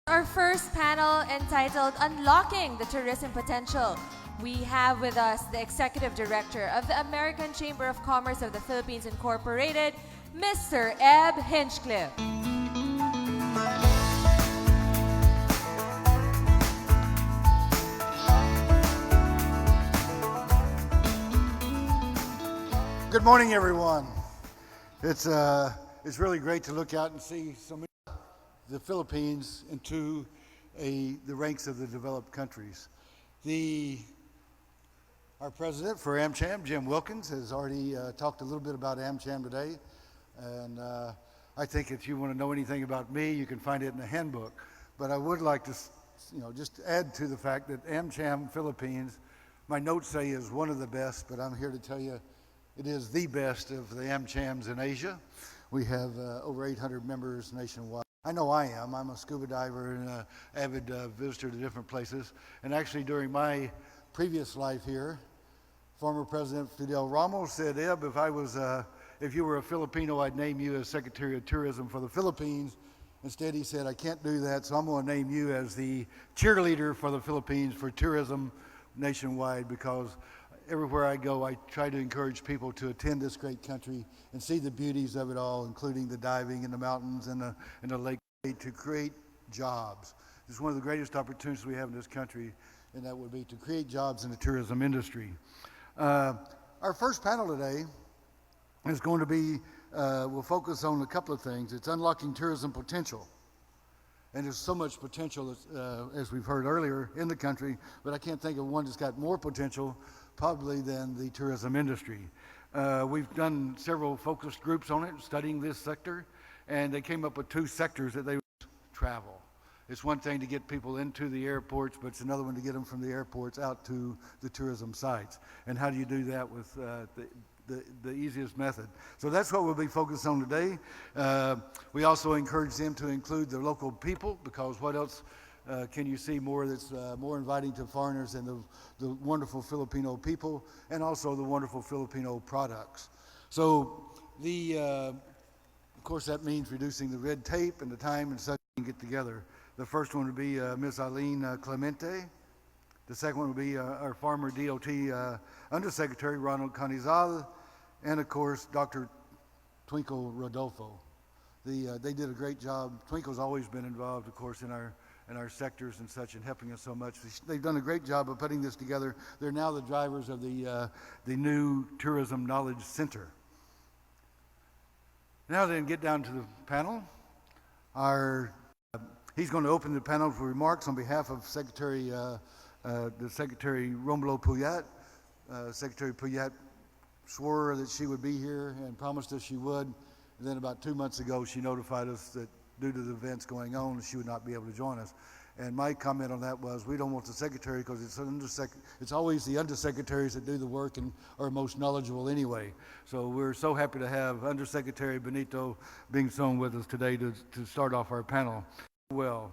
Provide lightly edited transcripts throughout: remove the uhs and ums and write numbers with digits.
Our first panel entitled Unlocking the Tourism Potential. We have with us the Executive Director of the American Chamber of Commerce of the Philippines Incorporated, Mr. Eb Hinchcliffe. Good morning, everyone. It's really great to look out and see so many the Philippines into the ranks of the developed countries. Our president for AmCham, Jim Wilkins, has already talked a little bit about AmCham today, and I think if you want to know anything about me, you can find it in the handbook. But I would like to, just add to the fact that AmCham Philippines, my notes say is one of the best, but I'm here to tell you it is the best of the AmChams in Asia. We have over 800 members nationwide. I know I am. I'm a scuba diver and an avid visitor to different places. And actually, during my previous life here, former President Fidel Ramos said, "Eb, if you were a Filipino, I'd name you as Secretary of Tourism for the Philippines." Instead, he said, "I can't do that, so I'm going to name you as the cheerleader for the Philippines for tourism nationwide, because everywhere I go, I try to encourage people to attend this great country and see the beauties of it all, including the diving in the mountains and the lake, to create jobs." It's one of the greatest opportunities we have in this country, and that would be to create jobs in the tourism industry. Our first panel today is going to be, we'll focus on a couple of things. It's unlocking tourism potential. And there's so much potential, as we've heard earlier, in the country, but I can't think of one that's got more potential probably than the tourism industry. We've done several focused groups on it, studying this sector, and they came up with two sectors that they would travel. It's one thing to get people into the airports, but it's another one to get them from the airports out to the tourism sites. And how do you do that with the easiest method? So that's what we'll be focused on today. We also encourage them to include the local people, because what else can you see more that's more inviting to foreigners than the wonderful Filipino people and also the wonderful Filipino products. So of course that means reducing the red tape and the time and such to get together. The first one would be Ms. Eileen Clemente. The second one would be our former DOT Undersecretary Ronald Canizal, and of course Dr. Twinkle Rodolfo. They did a great job. Twinkle's always been involved, of course, in our sectors and such, and helping us so much. They've done a great job of putting this together. They're now the drivers of the new Tourism Knowledge Center. Now then, get down to the panel. He's going to open the panel for remarks on behalf of Secretary Romulo Puyat. Secretary Puyat swore that she would be here and promised us she would. And then about 2 months ago, she notified us that due to the events going on, she would not be able to join us. And my comment on that was, we don't want the secretary, because it's always the undersecretaries that do the work and are most knowledgeable anyway. So we're so happy to have Undersecretary Benito Bingson with us today to start off our panel. Well,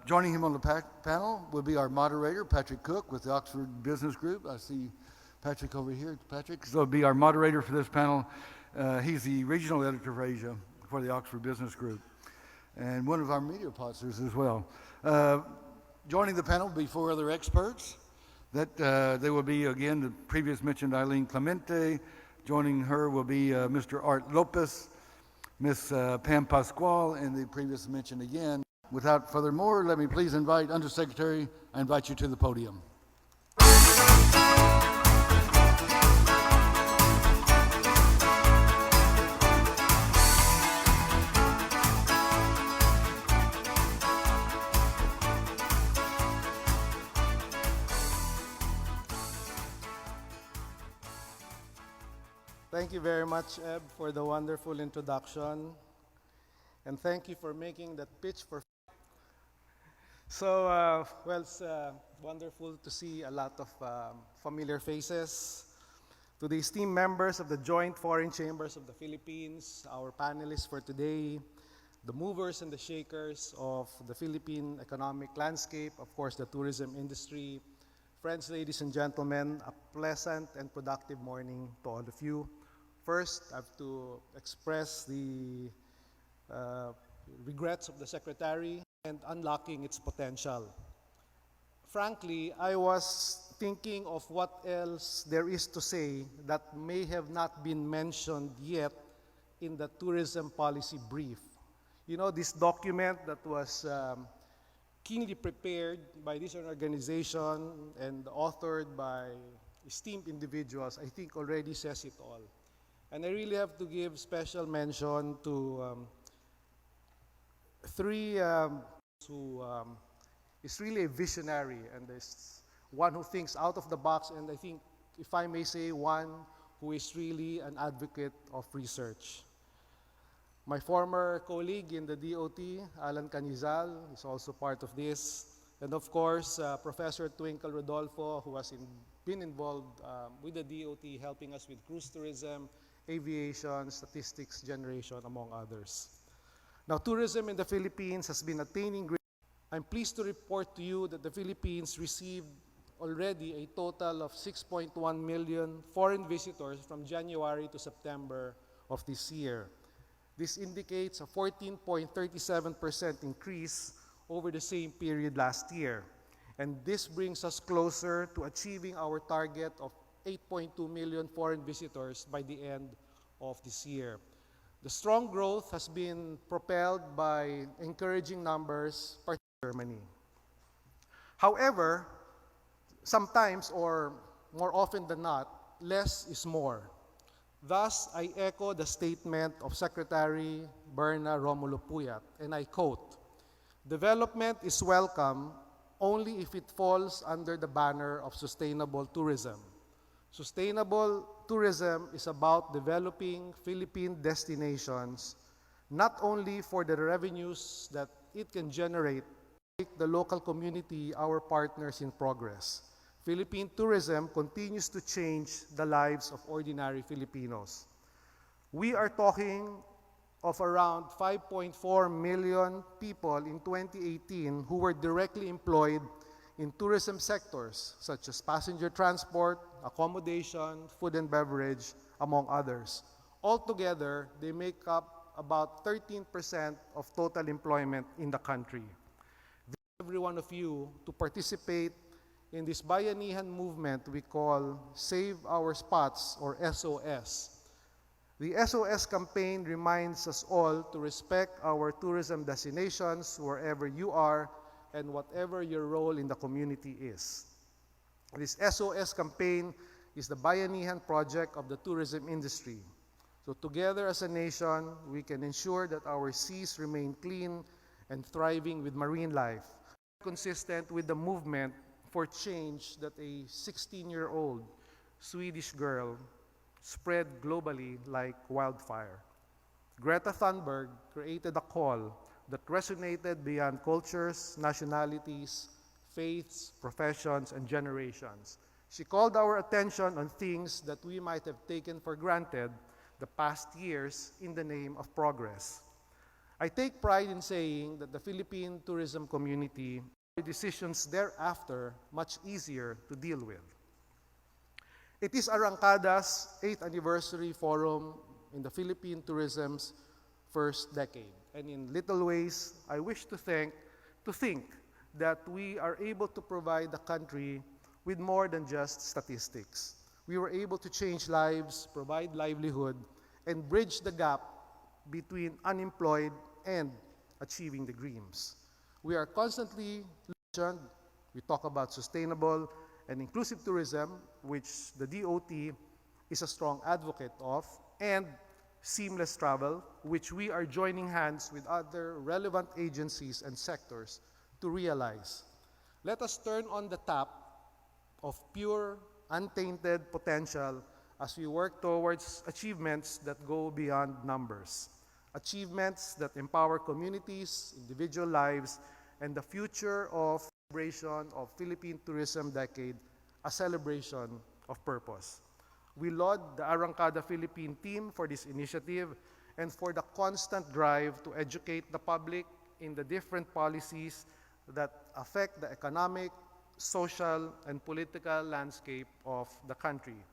joining him on the panel will be our moderator, Patrick Cook, with the Oxford Business Group. I see Patrick over here. Patrick, so he'll be our moderator for this panel. He's the regional editor for Asia for the Oxford Business Group, and one of our media sponsors as well. Joining the panel will be four other experts. They will be, again, the previous mentioned Eileen Clemente. Joining her will be Mr. Art Lopez, Ms. Pam Pascual, and the previous mentioned again. Without further more, let me please invite Undersecretary. I invite you to the podium. Thank you very much, Eb, for the wonderful introduction. And thank you for making that pitch for... So, it's wonderful to see a lot of familiar faces. To the esteemed members of the Joint Foreign Chambers of the Philippines, our panelists for today, the movers and the shakers of the Philippine economic landscape, of course, the tourism industry. Friends, ladies and gentlemen, a pleasant and productive morning to all of you. First, I have to express the regrets of the Secretary and unlocking its potential. Frankly, I was thinking of what else there is to say that may have not been mentioned yet in the tourism policy brief. You know, this document that was keenly prepared by this organization and authored by esteemed individuals, I think already says it all. And I really have to give special mention to three who is really a visionary and is one who thinks out of the box, and I think, if I may say, one who is really an advocate of research. My former colleague in the DOT, Alan Canizal, is also part of this. And of course, Professor Twinkle Rodolfo, who has been involved with the DOT, helping us with cruise tourism, aviation, statistics generation, among others. Now, tourism in the Philippines has been attaining great. I'm pleased to report to you that the Philippines received already a total of 6.1 million foreign visitors from January to September of this year. This indicates a 14.37% increase over the same period last year. And this brings us closer to achieving our target of 8.2 million foreign visitors by the end of this year. The strong growth has been propelled by encouraging numbers, particularly in Germany. However, sometimes, or more often than not, less is more. Thus, I echo the statement of Secretary Berna Romulo Puyat, and I quote, "Development is welcome only if it falls under the banner of sustainable tourism. Sustainable tourism is about developing Philippine destinations, not only for the revenues that it can generate, but make the local community our partners in progress. Philippine tourism continues to change the lives of ordinary Filipinos. We are talking of around 5.4 million people in 2018 who were directly employed in tourism sectors such as passenger transport, accommodation, food and beverage, among others. Altogether, they make up about 13% of total employment in the country. Every one of you to participate in this bayanihan movement we call Save Our Spots, or SOS. The SOS campaign reminds us all to respect our tourism destinations wherever you are and whatever your role in the community is. This SOS campaign is the bayanihan project of the tourism industry. So together as a nation, we can ensure that our seas remain clean and thriving with marine life, consistent with the movement for change that a 16-year-old Swedish girl spread globally like wildfire. Greta Thunberg created a call that resonated beyond cultures, nationalities, faiths, professions, and generations. She called our attention on things that we might have taken for granted the past years in the name of progress. I take pride in saying that the Philippine tourism community made decisions thereafter much easier to deal with. It is Arangkada's 8th anniversary forum in the Philippine tourism's first decade. And in little ways, I wish to think that we are able to provide the country with more than just statistics. We were able to change lives, provide livelihood, and bridge the gap between unemployed and achieving the dreams. We are constantly mentioned. We talk about sustainable and inclusive tourism, which the DOT is a strong advocate of, and seamless travel, which we are joining hands with other relevant agencies and sectors to realize. Let us turn on the tap of pure, untainted potential as we work towards achievements that go beyond numbers. Achievements that empower communities, individual lives, and the future of celebration of Philippine Tourism Decade, a celebration of purpose. We laud the Arangkada Philippine team for this initiative and for the constant drive to educate the public in the different policies that affect the economic, social, and political landscape of the country.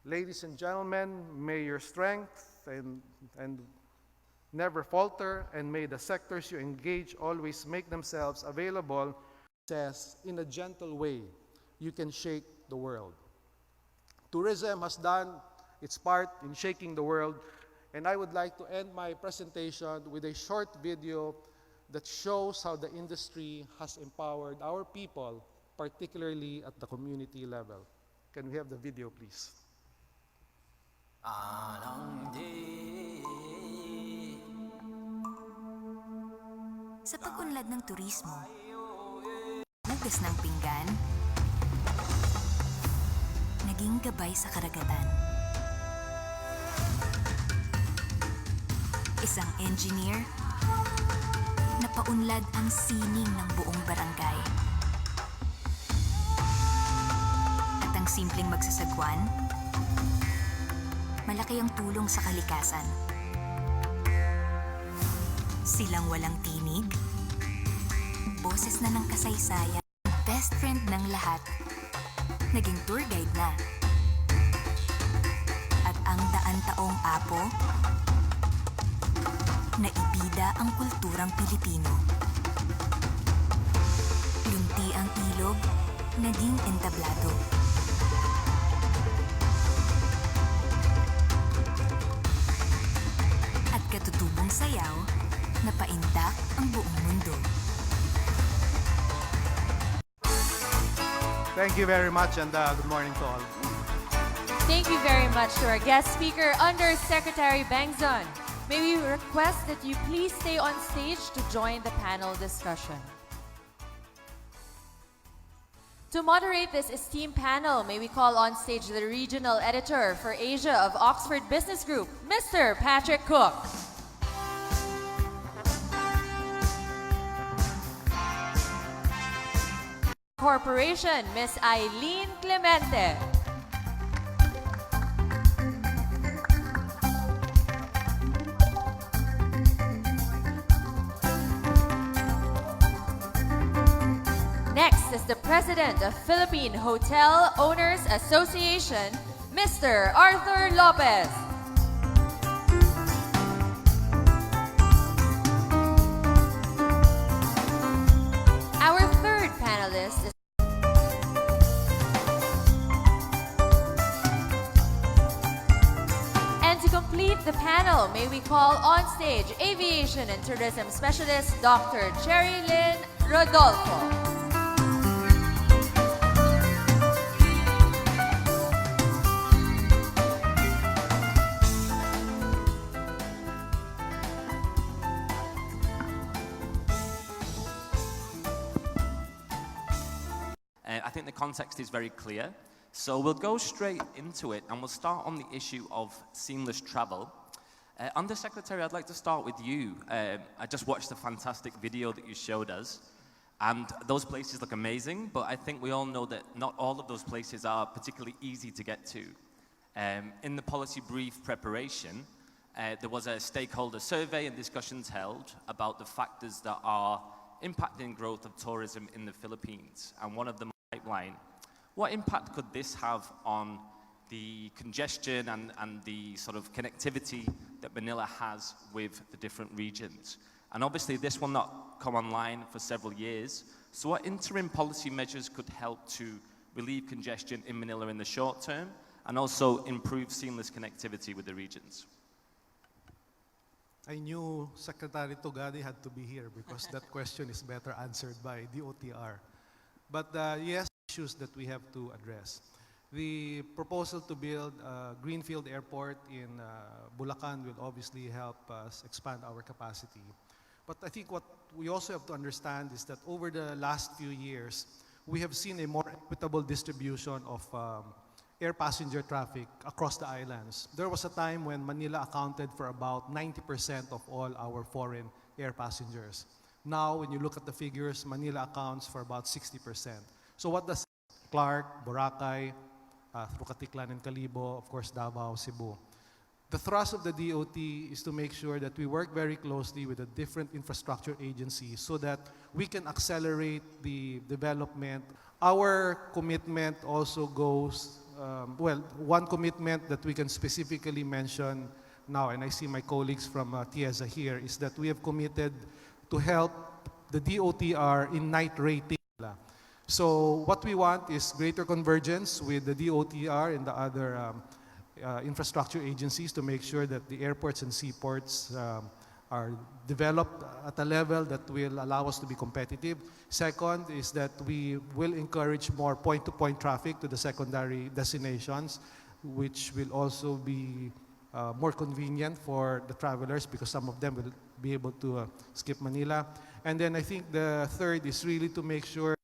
Ladies and gentlemen, may your strength and Never falter, and may the sectors you engage always make themselves available. Says, in a gentle way, you can shake the world. Tourism has done its part in shaking the world, and I would like to end my presentation with a short video that shows how the industry has empowered our people, particularly at the community level. Can we have the video, please? Sa pag-unlad ng turismo, hugas ng pinggan, naging gabay sa karagatan. Isang engineer na paunlad ang sining ng buong barangay. At ang simpleng magsasagwan, malaki ang tulong sa kalikasan. Silang walang tinig, boses na ng kasaysayan, best friend ng lahat, naging tour guide na. At ang daan-taong apo, naibida ang kulturang Pilipino. Lunti ang ilog, naging entablado. At katutubong sayaw, napaindak ang buong mundo. Thank you very much, and good morning to all. Thank you very much to our guest speaker, Undersecretary Bengzon. May we request that you please stay on stage to join the panel discussion. To moderate this esteemed panel, may we call on stage the Regional Editor for Asia of Oxford Business Group, Mr. Patrick Cook. Corporation, Ms. Eileen Clemente. Next is the President of Philippine Hotel Owners Association, Mr. Arthur Lopez. Our third panelist is to complete the panel, may we call on stage Aviation and Tourism Specialist Dr. Cherry Lynn Rodolfo. I think the context is very clear. So we'll go straight into it, and we'll start on the issue of seamless travel. Undersecretary, I'd like to start with you. I just watched the fantastic video that you showed us, and those places look amazing, but I think we all know that not all of those places are particularly easy to get to. In the policy brief preparation, there was a stakeholder survey and discussions held about the factors that are impacting growth of tourism in the Philippines, and one of them pipeline. What impact could this have on the congestion and the sort of connectivity that Manila has with the different regions? And obviously this will not come online for several years. So what interim policy measures could help to relieve congestion in Manila in the short term and also improve seamless connectivity with the regions? I knew Secretary Togadi had to be here because that question is better answered by the OTR. But yes, issues that we have to address. The proposal to build a greenfield airport in Bulacan will obviously help us expand our capacity. But I think what we also have to understand is that over the last few years, we have seen a more equitable distribution of air passenger traffic across the islands. There was a time when Manila accounted for about 90% of all our foreign air passengers. Now, when you look at the figures, Manila accounts for about 60%. So what does Clark, Boracay, through Katiklan and Calibo, of course Davao, Cebu. The thrust of the DOT is to make sure that we work very closely with the different infrastructure agencies so that we can accelerate the development. Our commitment also goes, one commitment that we can specifically mention now, and I see my colleagues from TIEZA here, is that we have committed to help the DOTR in night rating. So what we want is greater convergence with the DOTR and the other infrastructure agencies to make sure that the airports and seaports are developed at a level that will allow us to be competitive. Second is that we will encourage more point-to-point traffic to the secondary destinations, which will also be more convenient for the travelers because some of them will be able to skip Manila. And then I think the third is really to make sure.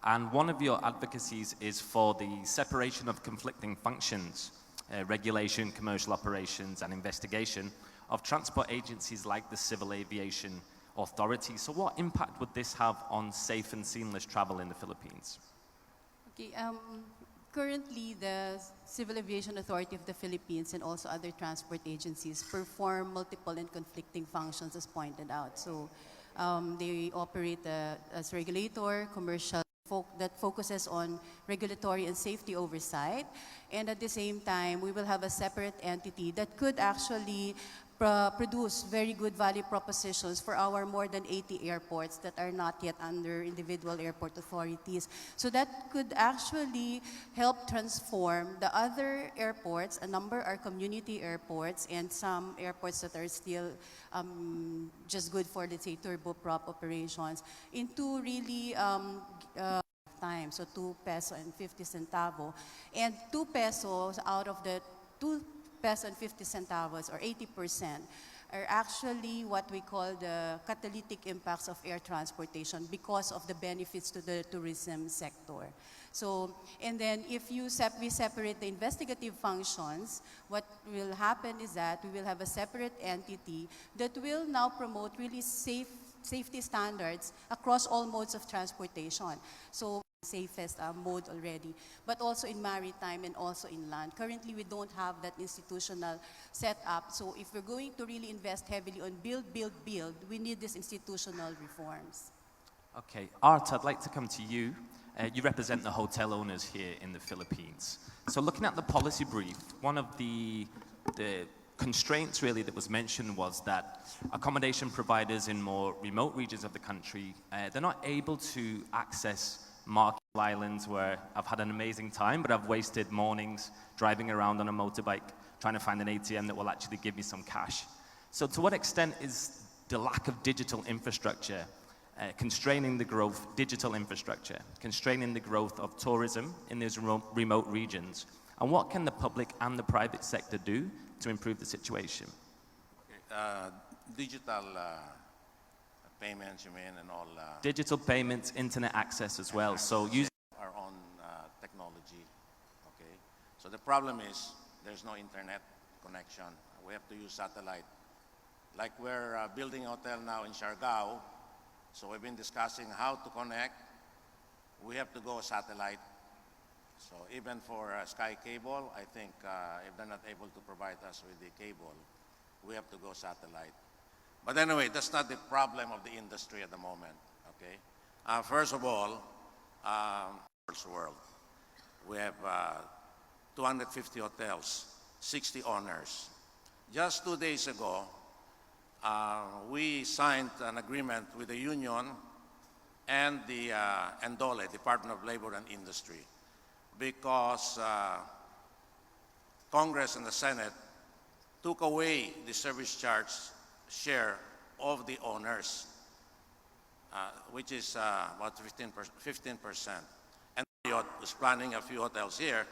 And one of your advocacies is for the separation of conflicting functions, regulation, commercial operations, and investigation of transport agencies like the Civil Aviation Authority. So what impact would this have on safe and seamless travel in the Philippines? Okay, currently the Civil Aviation Authority of the Philippines and also other transport agencies perform multiple and conflicting functions as pointed out. So they operate as regulator, commercial, that focuses on regulatory and safety oversight. And at the same time, we will have a separate entity that could actually produce very good value propositions for our more than 80 airports that are not yet under individual airport authorities. So that could actually help transform the other airports. A number are community airports and some airports that are still just good for, let's say, turboprop operations into really time. So 2 peso and 50 centavo. And 2 pesos out of the 2 peso and 50 centavos, or 80%, are actually what we call the catalytic impacts of air transportation because of the benefits to the tourism sector. So, and then if we separate the investigative functions, what will happen is that we will have a separate entity that will now promote really safety standards across all modes of transportation. So safest mode already, but also in maritime and also in land. Currently, we don't have that institutional setup. So if we're going to really invest heavily on build, we need these institutional reforms. Okay, Art, I'd like to come to you. You represent the hotel owners here in the Philippines. So looking at the policy brief, one of the constraints really that was mentioned was that accommodation providers in more remote regions of the country, they're not able to access market islands where I've had an amazing time, but I've wasted mornings driving around on a motorbike trying to find an ATM that will actually give me some cash. So to what extent is the lack of digital infrastructure constraining the growth, digital infrastructure, constraining the growth of tourism in these remote regions? And what can the public and the private sector do to improve the situation? Digital payments, you mean, and all? Digital payments, internet access as well. So use our own technology, okay? So the problem is there's no internet connection. We have to use satellite. Like we're building a hotel now in Siargao, so we've been discussing how to connect. We have to go satellite. So even for Sky Cable, I think if they're not able to provide us with the cable, we have to go satellite. But anyway, that's not the problem of the industry at the moment, okay? First of all, first world. We have 250 hotels, 60 owners. Just 2 days ago, we signed an agreement with the union and the DOLE, Department of Labor and Industry, because Congress and the Senate took away the service charge share of the owners, which is about 15%. And Marriott is planning a few hotels here.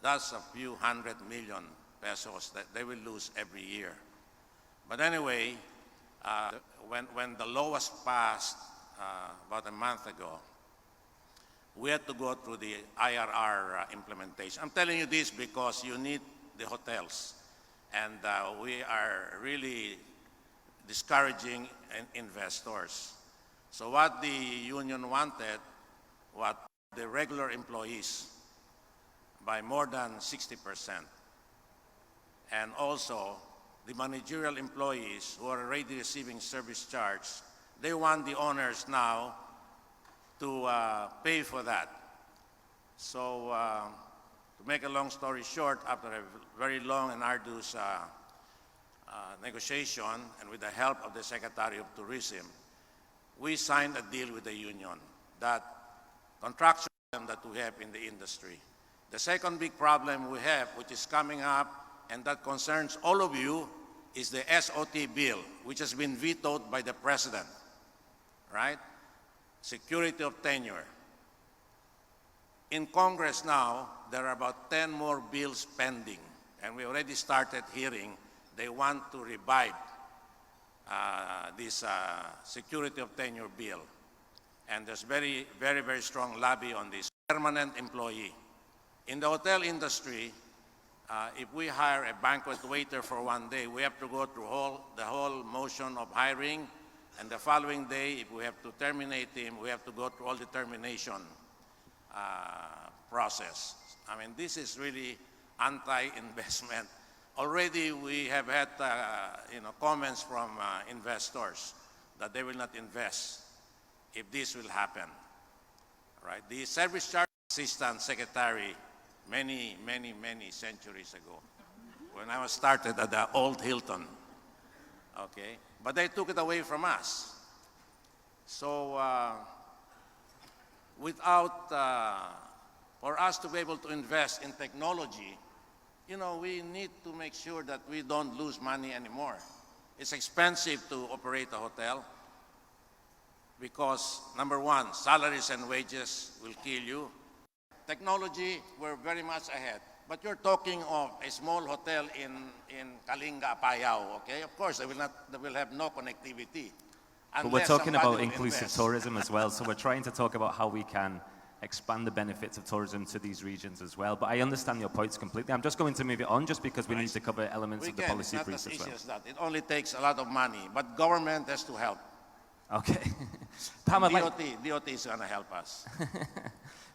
That's a few 100 million pesos that they will lose every year. But anyway, when the law was passed about a month ago, we had to go through the IRR implementation. I'm telling you this because you need the hotels. And we are really discouraging investors. So what the union wanted, what the regular employees by more than 60%. And also the managerial employees who are already receiving service charge, they want the owners now to pay for that. So to make a long story short, after a very long and arduous negotiation and with the help of the Secretary of Tourism, we signed a deal with the union that contractual problem that we have in the industry. The second big problem we have, which is coming up and that concerns all of you, is the SOT bill, which has been vetoed by the President, right? Security of tenure. In Congress now, there are about 10 more bills pending, and we already started hearing they want to revive this security of tenure bill. And there's very strong lobby on this. Permanent employee. In the hotel industry, if we hire a banquet waiter for one day, we have to go through the whole motion of hiring, and the following day, if we have to terminate him, we have to go through all the termination process. I mean, this is really anti-investment. Already we have had comments from investors that they will not invest if this will happen. Right? The service charge assistant secretary many centuries ago, when I was started at the old Hilton, okay? But they took it away from us. So for us to be able to invest in technology, we need to make sure that we don't lose money anymore. It's expensive to operate a hotel because, number one, salaries and wages will kill you. Technology, we're very much ahead. But you're talking of a small hotel in Kalinga, Apayao, okay? Of course, they will have no connectivity. But we're talking about inclusive tourism as well, so we're trying to talk about how we can expand the benefits of tourism to these regions as well. But I understand your points completely. I'm just going to move it on just because we need to cover elements of the policy briefs as well. As that. It only takes a lot of money, but government has to help. Okay. Pam, DOT is going to help us.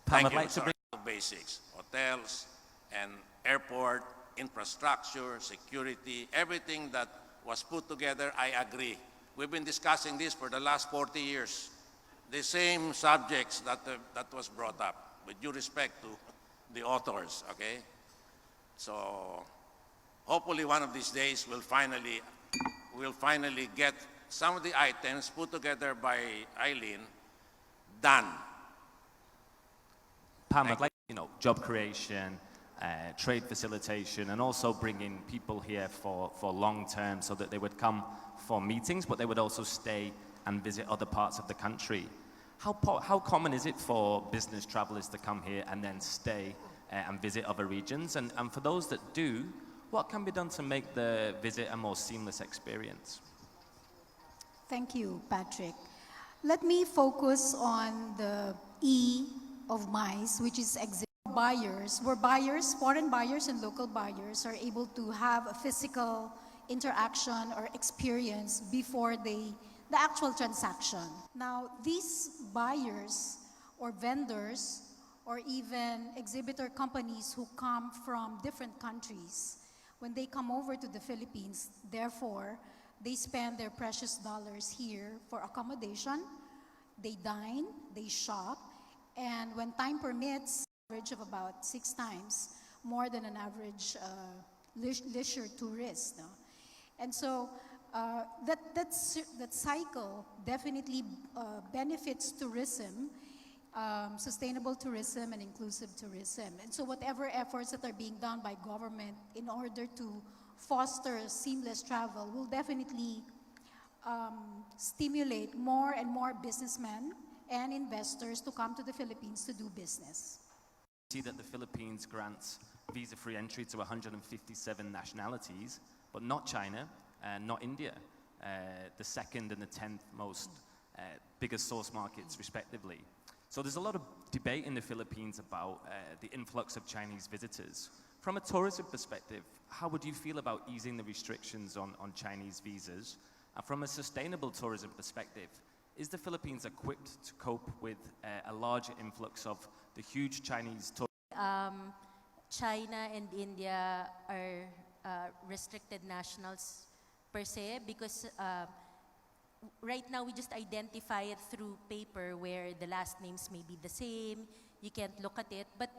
Pam, I'd like to bring basics, hotels and airport, infrastructure, security, everything that was put together, I agree. We've been discussing this for the last 40 years. The same subjects that was brought up, with due respect to the authors, okay? So hopefully one of these days we'll finally get some of the items put together by Eileen done. Pam, I'd like, job creation, trade facilitation, and also bringing people here for long term so that they would come for meetings, but they would also stay and visit other parts of the country. How common is it for business travelers to come here and then stay and visit other regions? And for those that do, what can be done to make the visit a more seamless experience? Thank you, Patrick. Let me focus on the E of MICE, which is exhibit buyers, where foreign buyers and local buyers are able to have a physical interaction or experience before the actual transaction. Now, these buyers or vendors or even exhibitor companies who come from different countries, when they come over to the Philippines, therefore, they spend their precious dollars here for accommodation, they dine, they shop, and when time permits, average of about 6 times more than an average leisure tourist. No? And so that cycle definitely benefits tourism, sustainable tourism and inclusive tourism. And so whatever efforts that are being done by government in order to foster seamless travel will definitely stimulate more and more businessmen and investors to come to the Philippines to do business. See that the Philippines grants visa-free entry to 157 nationalities, but not China and not India, the second and the 10th most biggest source markets respectively. So there's a lot of debate in the Philippines about the influx of Chinese visitors. From a tourism perspective, how would you feel about easing the restrictions on Chinese visas? And from a sustainable tourism perspective, is the Philippines equipped to cope with a larger influx of the huge Chinese tourists? China and India are restricted nationals per se because right now we just identify it through paper where the last names may be the same, you can't look at it, but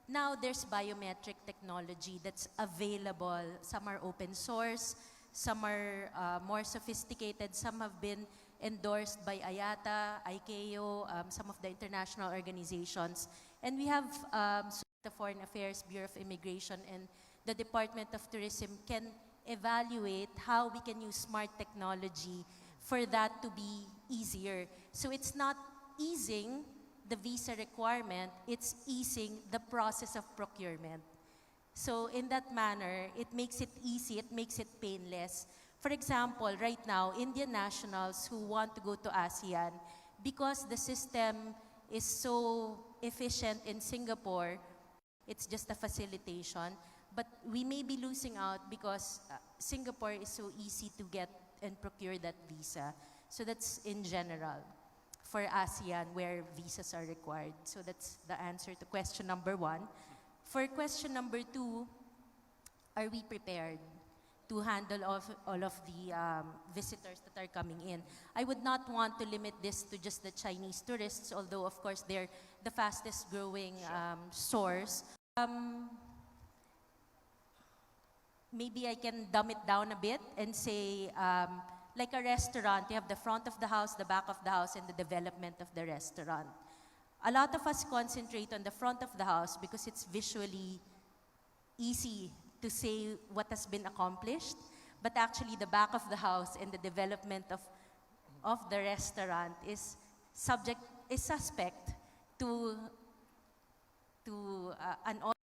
now there's biometric technology that's available. Some are open source, Some are more sophisticated. Some have been endorsed by IATA, ICAO, some of the international organizations. And we have the Foreign Affairs, Bureau of Immigration, and the Department of Tourism can evaluate how we can use smart technology for that to be easier. So it's not easing the visa requirement, it's easing the process of procurement. So in that manner, it makes it easy, it makes it painless. For example, right now, Indian nationals who want to go to ASEAN, because the system is so efficient in Singapore, it's just a facilitation, but we may be losing out because Singapore is so easy to get and procure that visa. So that's in general for ASEAN where visas are required. So that's the answer to question number 1. For question number 2, are we prepared to handle all of the visitors that are coming in? I would not want to limit this to just the Chinese tourists, although of course they're the fastest growing source. Maybe I can dumb it down a bit and say, like a restaurant, you have the front of the house, the back of the house, and the development of the restaurant. A lot of us concentrate on the front of the house because it's visually easy to say what has been accomplished, but actually the back of the house and the development of the restaurant is suspect to an audit.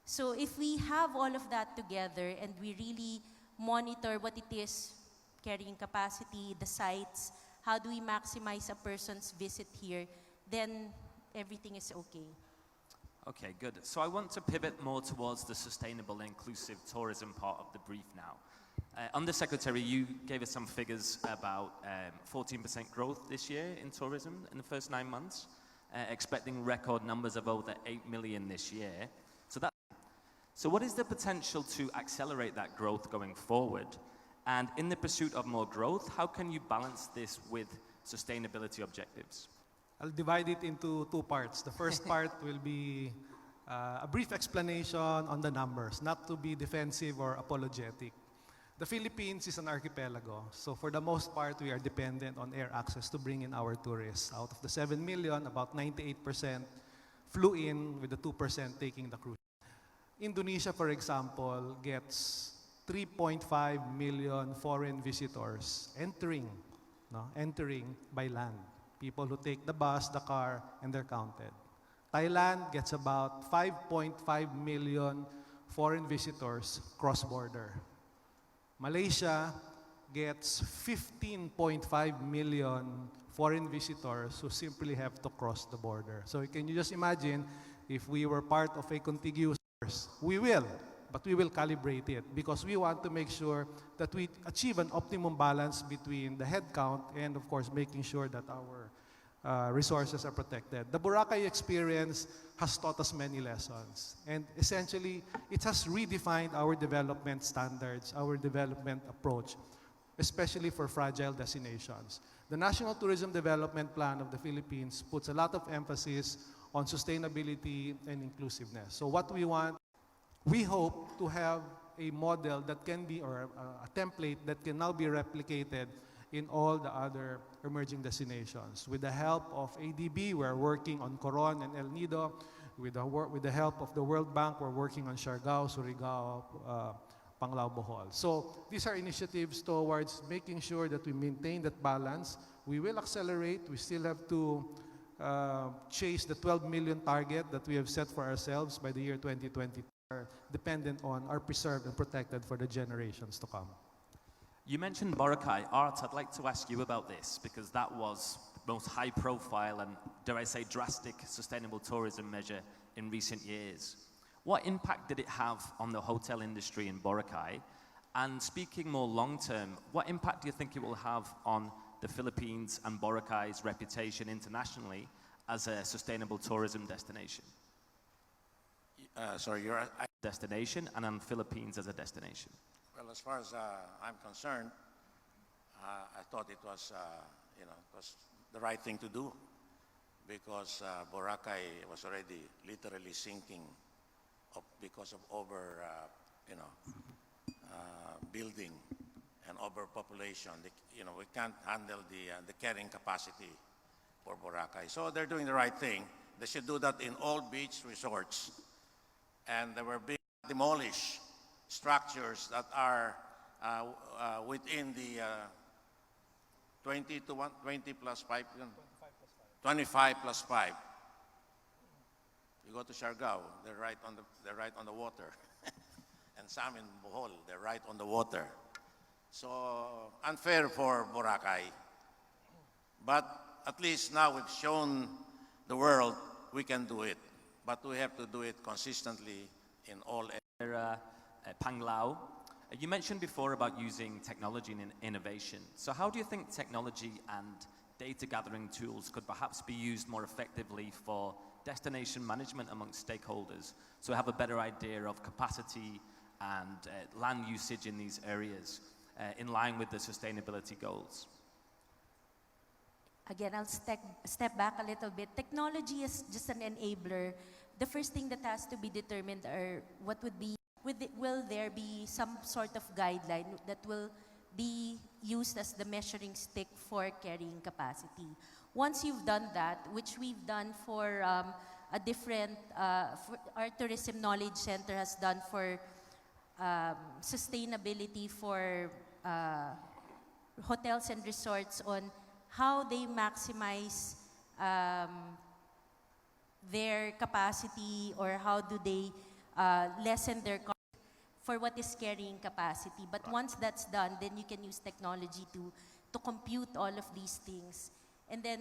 So if we have all of that together and we really monitor what it is, carrying capacity, the sites, how do we maximize a person's visit here, then everything is okay. Okay, good. So I want to pivot more towards the sustainable and inclusive tourism part of the brief now. Undersecretary, you gave us some figures about 14% growth this year in tourism in the first 9 months, expecting record numbers of over 8 million this year. So what is the potential to accelerate that growth going forward? And in the pursuit of more growth, how can you balance this with sustainability objectives? I'll divide it into 2 parts. The first part will be a brief explanation on the numbers, not to be defensive or apologetic. The Philippines is an archipelago, so for the most part, we are dependent on air access to bring in our tourists. Out of the 7 million, about 98% flew in, with the 2% taking the cruise. Indonesia, for example, gets 3.5 million foreign visitors entering by land. People who take the bus, the car, and they're counted. Thailand gets about 5.5 million foreign visitors cross-border. Malaysia gets 15.5 million foreign visitors who simply have to cross the border. So can you just imagine if we were part of a contiguous force? We will, but we will calibrate it because we want to make sure that we achieve an optimum balance between the head count and, of course, making sure that our resources are protected. The Boracay experience has taught us many lessons. And essentially, it has redefined our development standards, our development approach, especially for fragile destinations. The National Tourism Development Plan of the Philippines puts a lot of emphasis on sustainability and inclusiveness. So what we want, we hope to have a model that can be, or a template that can now be replicated in all the other emerging destinations. With the help of ADB, we're working on Coron and El Nido. With the help of the World Bank, we're working on Siargao, Surigao, Panglao, Bohol. So these are initiatives towards making sure that we maintain that balance. We will accelerate. We still have to chase the 12 million target that we have set for ourselves by the year 2020, dependent on are preserved and protected for the generations to come. You mentioned Boracay. Art, I'd like to ask you about this because that was the most high profile and, dare I say, drastic sustainable tourism measure in recent years. What impact did it have on the hotel industry in Boracay? And speaking more long term, what impact do you think it will have on the Philippines and Boracay's reputation internationally as a sustainable tourism destination? Sorry, destination and on Philippines as a destination. Well, as far as I'm concerned, I thought it was, it was the right thing to do because Boracay was already literally sinking because of over, building and overpopulation. We can't handle the carrying capacity for Boracay. So they're doing the right thing. They should do that in all beach resorts. And they were being demolished structures that are within the 20 to 20 plus 5, 25 plus 5. You go to Siargao, they're right on the water. And some in Bohol, they're right on the water. So unfair for Boracay. But at least now we've shown the world we can do it. But we have to do it consistently in all areas. Panglao, you mentioned before about using technology and innovation. So how do you think technology and data gathering tools could perhaps be used more effectively for destination management amongst stakeholders, so have a better idea of capacity and land usage in these areas in line with the sustainability goals? Again, I'll step back a little bit. Technology is just an enabler. The first thing that has to be determined are will there be some sort of guideline that will be used as the measuring stick for carrying capacity. Once you've done that, which we've done for a different, our Tourism Knowledge Center has done for sustainability for hotels and resorts on how they maximize their capacity, or how do they lessen their cost for what is carrying capacity. But once that's done, then you can use technology to compute all of these things. And then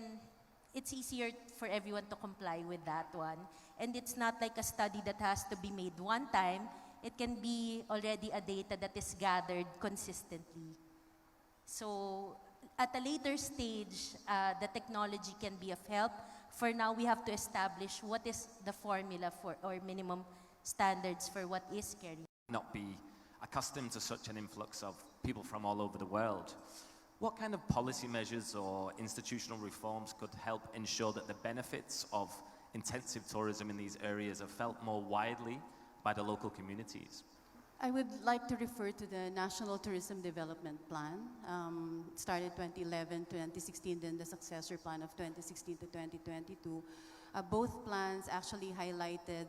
it's easier for everyone to comply with that one. And it's not like a study that has to be made one time. It can be already a data that is gathered consistently. So at a later stage, the technology can be of help. For now, we have to establish what is the formula for, or minimum standards for what is carrying. Not be accustomed to such an influx of people from all over the world. What kind of policy measures or institutional reforms could help ensure that the benefits of intensive tourism in these areas are felt more widely by the local communities? I would like to refer to the National Tourism Development Plan. It started 2011, 2016, then the successor plan of 2016 to 2022. Both plans actually highlighted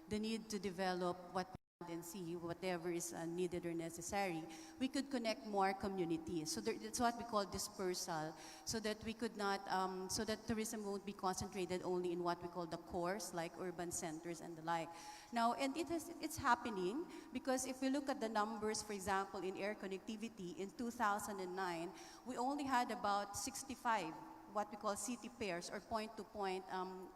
the need to develop what and see whatever is needed or necessary. We could connect more communities. So that's what we call dispersal, so that we could not, so that tourism won't be concentrated only in what we call the cores, like urban centers and the like. Now, and it's happening, because if we look at the numbers, for example, in air connectivity, in 2009, we only had about 65 what we call city pairs, or point-to-point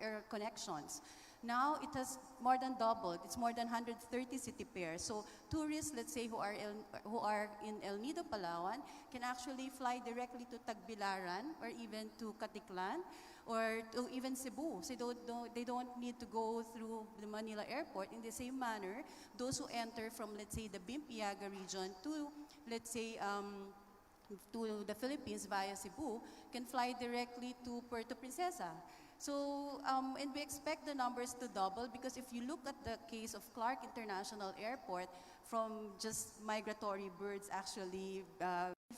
air connections. Now it has more than doubled. It's more than 130 city pairs. So tourists, let's say, who are in El Nido, Palawan, can actually fly directly to Tagbilaran, or even to Katiklan, or to even Cebu. So they don't need to go through the Manila airport. In the same manner, those who enter from, let's say, the Bimpiaga region to, let's say, to the Philippines via Cebu, can fly directly to Puerto Princesa. So, and we expect the numbers to double, because if you look at the case of Clark International Airport, from just migratory birds actually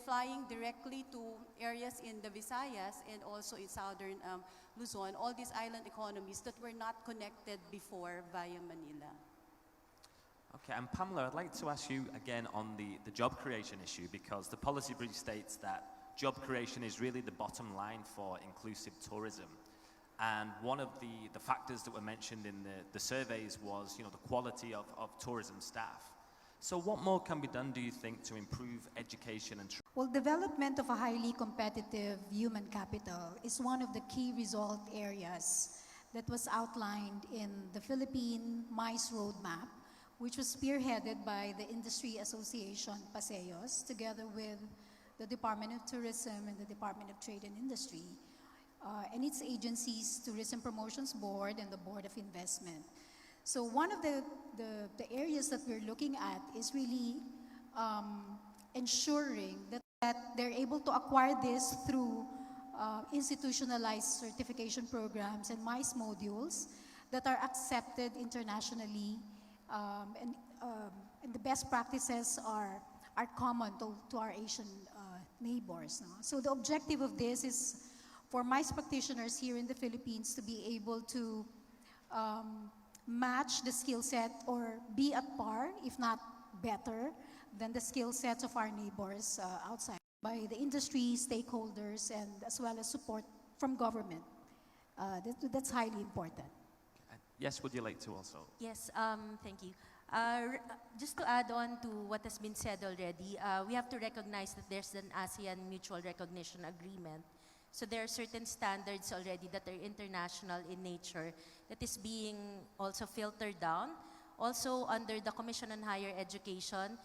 flying directly to areas in the Visayas and also in southern Luzon, all these island economies that were not connected before via Manila. Okay, and Pamela, I'd like to ask you again on the job creation issue, because the policy brief states that job creation is really the bottom line for inclusive tourism. And one of the factors that were mentioned in the surveys was, the quality of tourism staff. So what more can be done, do you think, to improve education and Well, development of a highly competitive human capital is one of the key result areas that was outlined in the Philippine MICE Roadmap, which was spearheaded by the Industry Association, PASEOS, together with the Department of Tourism and the Department of Trade and Industry, and its agencies, Tourism Promotions Board and the Board of Investment. So one of the areas that we're looking at is really ensuring that they're able to acquire this through institutionalized certification programs and MICE modules that are accepted internationally, and the best practices are are common to our Asian neighbors. No? So the objective of this is for MICE practitioners here in the Philippines to be able to match the skill set or be at par, if not better, than the skill sets of our neighbors outside by the industry, stakeholders, and as well as support from government. That's highly important. Yes, would you like to also? Yes, thank you. Just to add on to what has been said already, we have to recognize that there's an ASEAN Mutual Recognition Agreement. So there are certain standards already that are international in nature that is being also filtered down. Also, under the Commission on Higher Education,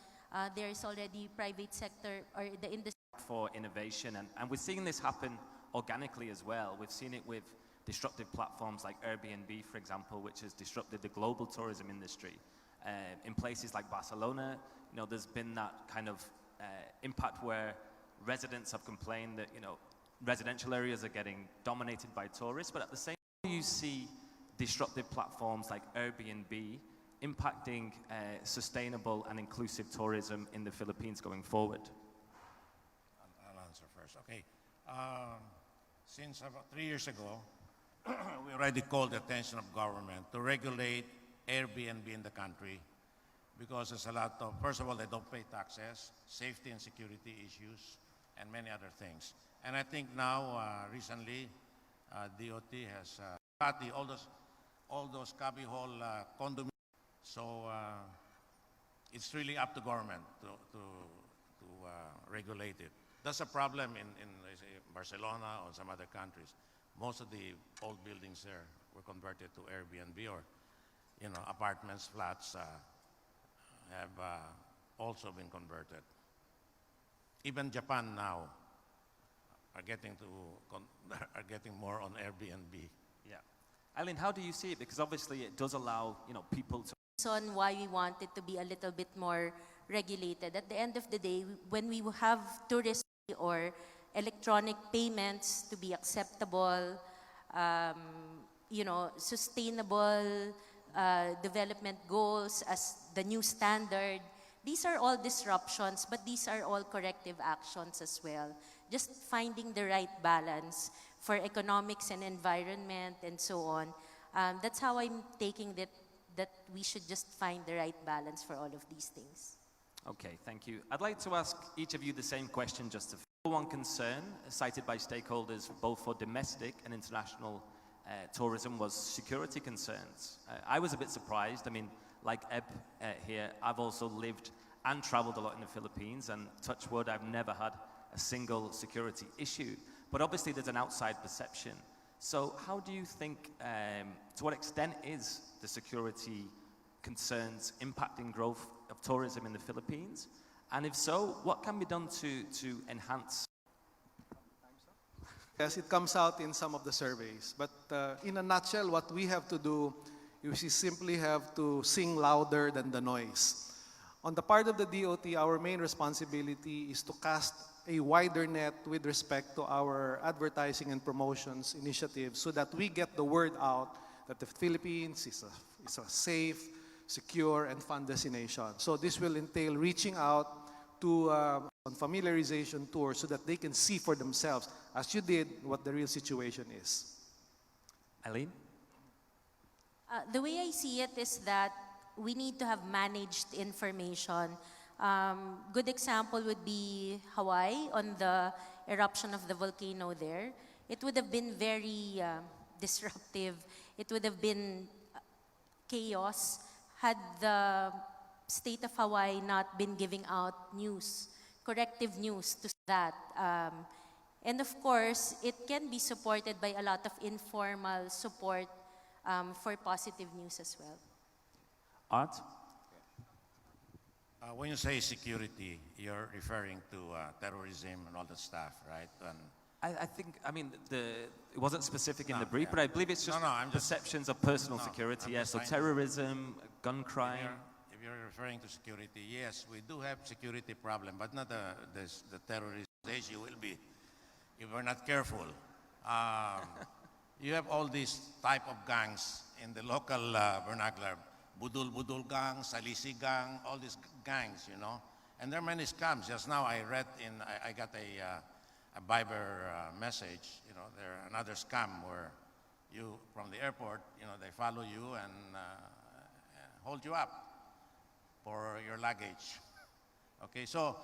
there is already private sector or the industry for innovation, and we're seeing this happen organically as well. We've seen it with disruptive platforms like Airbnb, for example, which has disrupted the global tourism industry. In places like Barcelona, there's been that kind of impact where residents have complained that, residential areas are getting dominated by tourists, but at the same time, you see disruptive platforms like Airbnb impacting sustainable and inclusive tourism in the Philippines going forward? I'll answer first. Okay. Since about 3 years ago, we already called the attention of government to regulate Airbnb in the country because there's a lot of, first of all, they don't pay taxes, safety and security issues, and many other things. And I think now, recently, DOT has all those cubbyhole condominiums. So it's really up to government to regulate it. That's a problem in say, Barcelona or some other countries. Most of the old buildings there were converted to Airbnb or, apartments, flats have also been converted. Even Japan now are getting more on Airbnb. Yeah. Eileen, how do you see it? Because obviously it does allow, people to on why we want it to be a little bit more regulated. At the end of the day, when we have tourism or electronic payments to be acceptable, sustainable development goals as the new standard, these are all disruptions, but these are all corrective actions as well. Just finding the right balance for economics and environment and so on. That's how I'm taking that we should just find the right balance for all of these things. Okay, thank you. I'd like to ask each of you the same question just to one concern cited by stakeholders both for domestic and international tourism was security concerns. I was a bit surprised. I mean, like Eb here, I've also lived and traveled a lot in the Philippines, and touch wood, I've never had a single security issue. But obviously there's an outside perception. So how do you think, to what extent is the security concerns impacting growth of tourism in the Philippines? And if so, what can be done to enhance? Yes, it comes out in some of the surveys. But in a nutshell, what we have to do is we simply have to sing louder than the noise. On the part of the DOT, our main responsibility is to cast a wider net with respect to our advertising and promotions initiatives so that we get the word out that the Philippines is a safe, secure, and fun destination. So this will entail reaching out to on familiarization tours so that they can see for themselves, as you did, what the real situation is. Eileen? The way I see it is that we need to have managed information. Good example would be Hawaii on the eruption of the volcano there. It would have been very disruptive. It would have been chaos had the state of Hawaii not been giving out news, corrective news to that. And of course, it can be supported by a lot of informal support for positive news as well. Art? When you say security, you're referring to terrorism and all that stuff, right? And I think, it wasn't specific in the brief, but I believe it's just I'm just perceptions of personal security. I'm Yeah, just so trying terrorism, gun crime. If you're referring to security, yes, we do have security problem, but not the terrorist issue will be if we're not careful. You have all these type of gangs in the local vernacular, budul gang, salisi gang, all these gangs, And there are many scams. Just now I read I got a Viber message, there another scam where you, from the airport, they follow you and hold you up for your luggage. Okay, so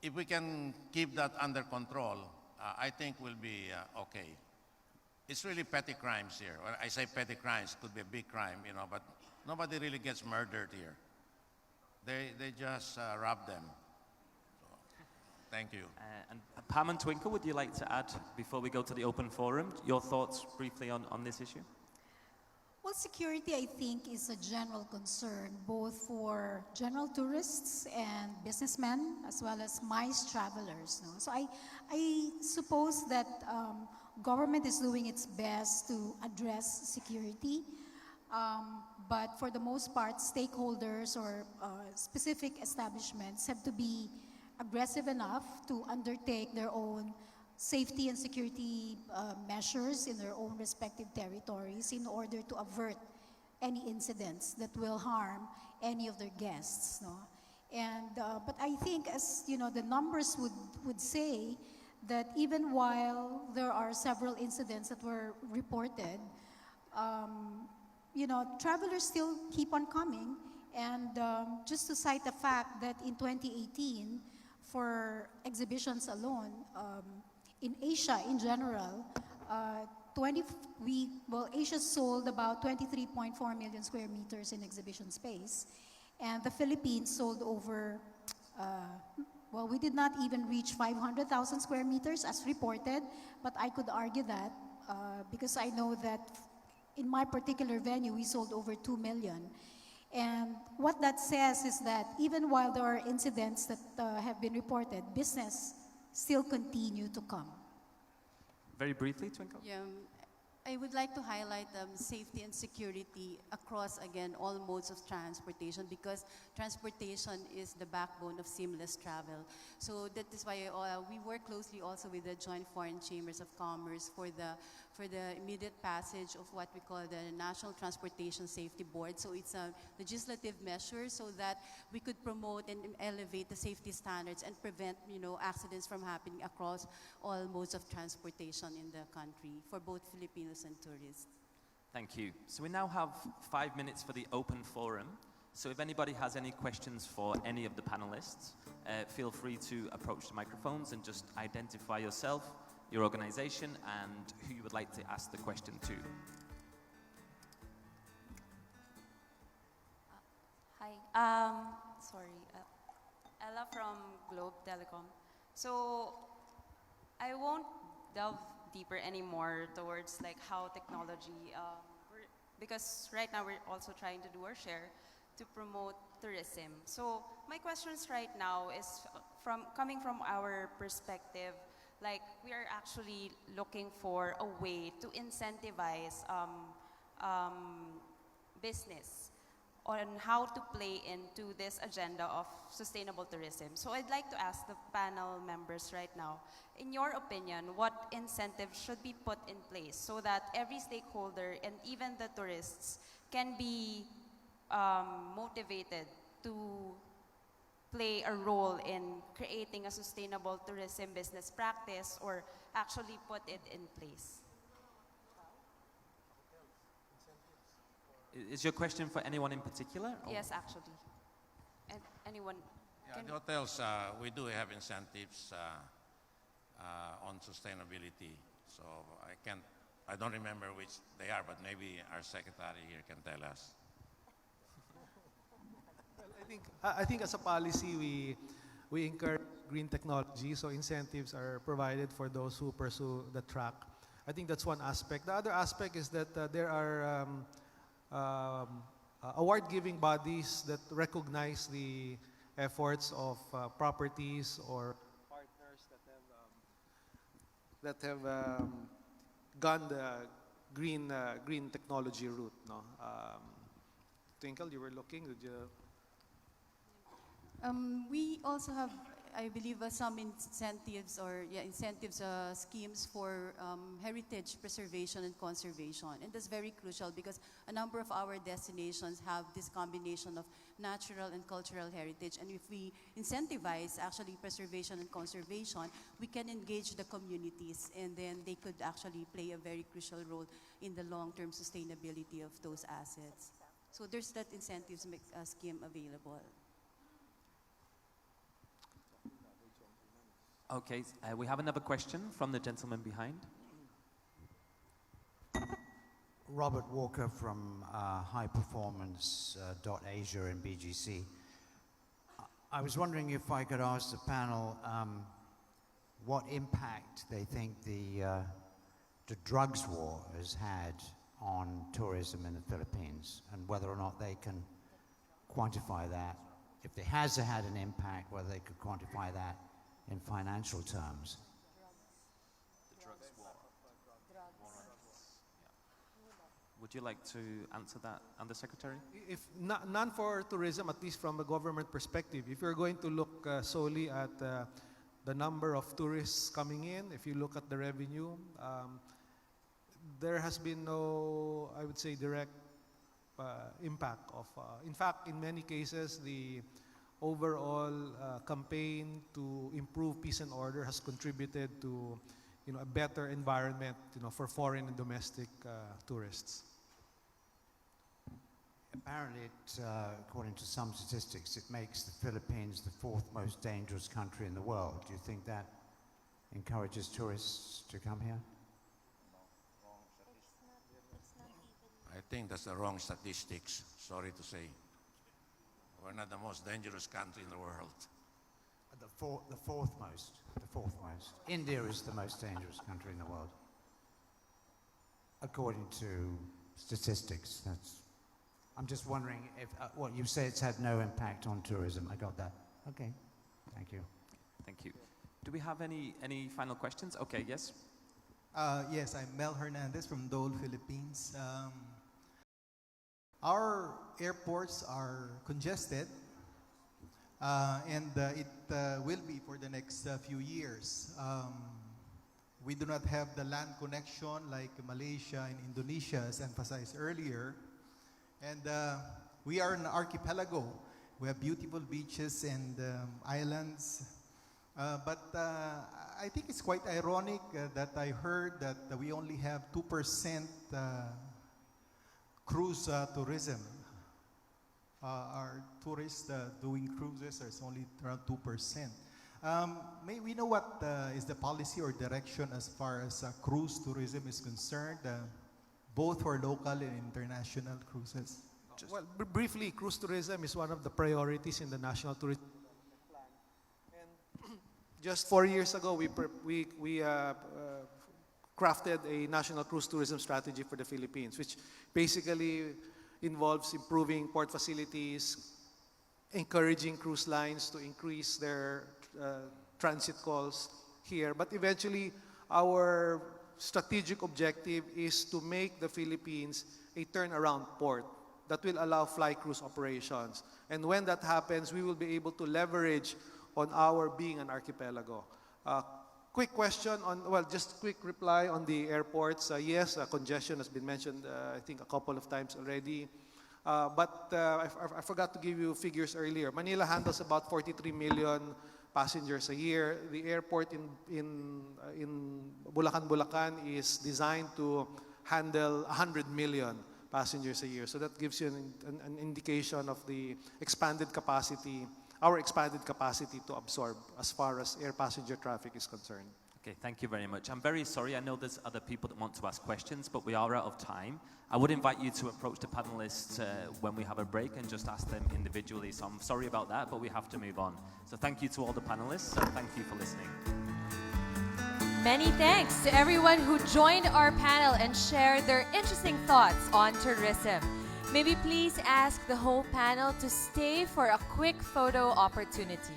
if we can keep that under control, I think we'll be okay. It's really petty crimes here. When I say petty crimes, could be a big crime, but nobody really gets murdered here. They just rob them. So, thank you. And Pam and Twinkle, would you like to add, before we go to the open forum, your thoughts briefly on this issue? Well, security, I think, is a general concern, both for general tourists and businessmen, as well as MICE travelers. No? So I suppose that government is doing its best to address security, but for the most part, stakeholders or specific establishments have to be aggressive enough to undertake their own safety and security measures in their own respective territories in order to avert any incidents that will harm any of their guests. No? And, but I think, as the numbers would say, that even while there are several incidents that were reported, travelers still keep on coming. And just to cite the fact that in 2018, for exhibitions alone, in Asia in general, Asia sold about 23.4 million square meters in exhibition space, and the Philippines sold over, we did not even reach 500,000 square meters as reported, but I could argue that because I know that in my particular venue, we sold over 2 million. And what that says is that even while there are incidents that have been reported, business still continue to come. Very briefly, Twinkle? Yeah, I would like to highlight safety and security across, again, all modes of transportation, because transportation is the backbone of seamless travel. So that is why we work closely also with the Joint Foreign Chambers of Commerce for the immediate passage of what we call the National Transportation Safety Board. So it's a legislative measure so that we could promote and elevate the safety standards and prevent, accidents from happening across all modes of transportation in the country for both Filipinos and tourists. Thank you. So we now have 5 minutes for the open forum. So if anybody has any questions for any of the panelists, feel free to approach the microphones and just identify yourself, your organization, and who you would like to ask the question to. Hi, Ella from Globe Telecom. So I won't delve deeper anymore towards like how technology, because right now we're also trying to do our share to promote tourism. So my questions right now is coming from our perspective, like we are actually looking for a way to incentivize business on how to play into this agenda of sustainable tourism. So I'd like to ask the panel members right now, in your opinion, what incentives should be put in place so that every stakeholder and even the tourists can be motivated to play a role in creating a sustainable tourism business practice, or actually put it in place? Is your question for anyone in particular? Or? Yes, actually. And anyone? Yeah, the hotels, we do have incentives on sustainability. So I don't remember which they are, but maybe our secretary here can tell us. Well, I think as a policy, we encourage green technology, so incentives are provided for those who pursue the track. I think that's one aspect. The other aspect is that there are award-giving bodies that recognize the efforts of properties or partners that have gone the green technology route. No, Twinkle, you were looking. Did you? We also have I believe some incentives or incentives schemes for heritage preservation and conservation, and that's very crucial because a number of our destinations have this combination of natural and cultural heritage, and if we incentivize actually preservation and conservation, we can engage the communities, and then they could actually play a very crucial role in the long-term sustainability of those assets. So there's that incentives scheme available. Okay, we have another question from the gentleman behind. Robert Walker from High Performance Asia in BGC. I was wondering if I could ask the panel what impact they think the drugs war has had on tourism in the Philippines, and whether or not they can quantify that. If it has had an impact, whether they could quantify that in financial terms. The drugs war. Would you like to answer that, Undersecretary? If none for tourism, at least from a government perspective. If you're going to look solely at the number of tourists coming in, if you look at the revenue, there has been no, I would say, direct impact of. In fact, in many cases, the overall campaign to improve peace and order has contributed to, a better environment, for foreign and domestic tourists. Apparently, according to some statistics, it makes the Philippines the fourth most dangerous country in the world. Do you think that encourages tourists to come here? I think that's the wrong statistics, sorry to say. We're not the most dangerous country in the world. The fourth most. India is the most dangerous country in the world, according to statistics. I'm just wondering if what you say, it's had no impact on tourism. I got that. Okay, thank you. Thank you. Do we have any final questions? Okay, yes. Yes, I'm Mel Hernandez from Dole, Philippines. Our airports are congested, and it will be for the next few years. We do not have the land connection like Malaysia and Indonesia, as emphasized earlier. And we are an archipelago. We have beautiful beaches and islands. But I think it's quite ironic that I heard that we only have 2% cruise tourism. Our tourists doing cruises is only around 2%. May we know what is the policy or direction as far as cruise tourism is concerned, both for local and international cruises? Well, briefly, cruise tourism is one of the priorities in the National Tourism Plan. And just 4 years ago, we crafted a national cruise tourism strategy for the Philippines, which basically involves improving port facilities, encouraging cruise lines to increase their transit calls here. But eventually, our strategic objective is to make the Philippines a turnaround port that will allow fly cruise operations. And when that happens, we will be able to leverage on our being an archipelago. Quick question on, well, just quick reply on the airports. Yes, congestion has been mentioned, I think, a couple of times already. But I forgot to give you figures earlier. Manila handles about 43 million passengers a year. The airport in Bulacan is designed to handle 100 million passengers a year. So that gives you an indication of the expanded capacity, our expanded capacity to absorb as far as air passenger traffic is concerned. Okay, thank you very much. I'm very sorry. I know there's other people that want to ask questions, but we are out of time. I would invite you to approach the panelists when we have a break and just ask them individually. So I'm sorry about that, but we have to move on. So thank you to all the panelists, and thank you for listening. Many thanks to everyone who joined our panel and shared their interesting thoughts on tourism. May we please ask the whole panel to stay for a quick photo opportunity.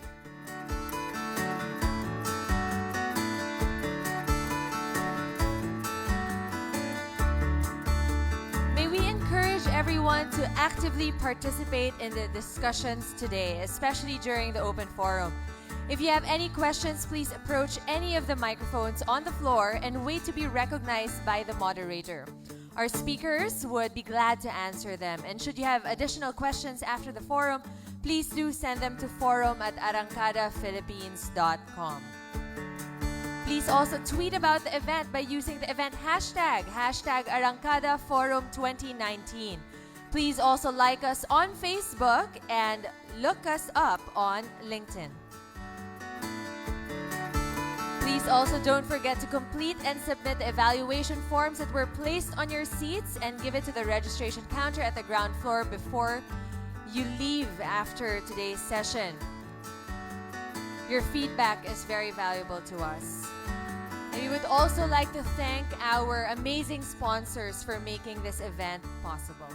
May we encourage everyone to actively participate in the discussions today, especially during the open forum. If you have any questions, please approach any of the microphones on the floor and wait to be recognized by the moderator. Our speakers would be glad to answer them. And should you have additional questions after the forum, please do send them to forum@arangkadaphilippines.com. Please also tweet about the event by using the event hashtag Arangkada Forum 2019. Please also like us on Facebook and look us up on LinkedIn. Please also don't forget to complete and submit the evaluation forms that were placed on your seats and give it to the registration counter at the ground floor before you leave after today's session. Your feedback is very valuable to us. And we would also like to thank our amazing sponsors for making this event possible.